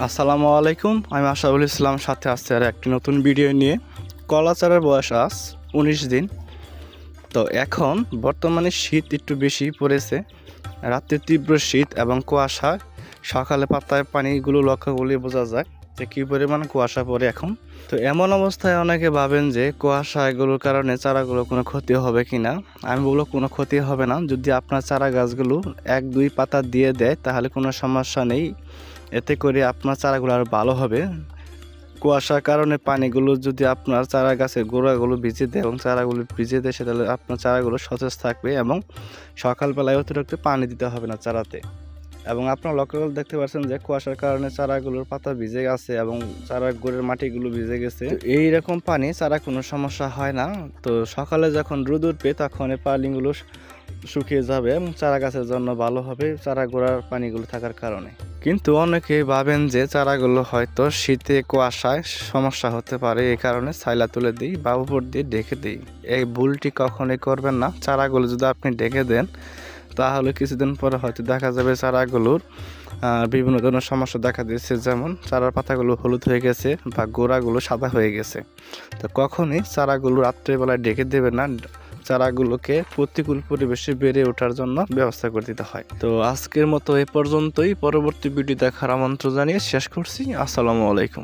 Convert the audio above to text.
আসসালামু আলাইকুম, আমি আশাউল ইসলাম, সাথে আসছে আর একটি নতুন ভিডিও নিয়ে। কলা চারার বয়স আজ 19 দিন। তো এখন বর্তমানে শীত একটু বেশি পড়েছে, রাতে তীব্র শীত এবং কুয়াশা। সকালে পাতায় পানিগুলো লক্ষ্য করলে বোঝা যায় যে কী পরিমাণ কুয়াশা পড়ে এখন। তো এমন অবস্থায় অনেকে ভাবেন যে কুয়াশা এগুলোর কারণে চারাগুলো কোনো ক্ষতি হবে কি না। আমি বলবো কোনো ক্ষতি হবে না। যদি আপনার চারা গাছগুলো 1-2 পাতা দিয়ে দেয় তাহলে কোনো সমস্যা নেই, এতে করে আপনার চারাগুলো আরও ভালো হবে। কুয়াশার কারণে পানিগুলো যদি আপনার চারা গাছের গোড়াগুলো ভিজে দেয় এবং চারাগুলো ভিজে দেয়, তাহলে আপনার চারাগুলো সতেজ থাকবে এবং সকালবেলায় অতিরিক্ত পানি দিতে হবে না চারাতে। এবং আপনার লক্ষ্য করে দেখতে পাচ্ছেন যে কুয়াশার কারণে চারাগুলোর পাতা ভিজে গেছে এবং চারার গোড়ের মাটিগুলো ভিজে গেছে। এইরকম পানি চারা কোনো সমস্যা হয় না। তো সকালে যখন রোদ উঠবে তখন এই পানিগুলো শুকিয়ে যাবে এবং চারা গাছের জন্য ভালো হবে, চারা গোড়ার পানিগুলো থাকার কারণে। কিন্তু অনেকে ভাবেন যে চারাগুলো হয়তো শীতে কুয়াশায় সমস্যা হতে পারে, এই কারণে ছাইলা তুলে দিই বা উপর দিয়ে ঢেকে দিই। এই ভুলটি কখনোই করবেন না। চারাগুলো যদি আপনি ঢেকে দেন তাহলে কিছুদিন পরে হয়তো দেখা যাবে চারাগুলোর বিভিন্ন ধরনের সমস্যা দেখা দিচ্ছে, যেমন চারার পাতাগুলো হলুদ হয়ে গেছে বা গোড়াগুলো সাদা হয়ে গেছে। তো কখনই চারাগুলো রাত্রেবেলায় ঢেকে দেবে না। চারাগুলোকে প্রতিকূল পরিবেশে বেড়ে ওঠার জন্য ব্যবস্থা করে দিতে হয়। তো আজকের মতো এ পর্যন্তই। পরবর্তী ভিডিও দেখার আমন্ত্রণ জানিয়ে শেষ করছি। আসসালামু আলাইকুম।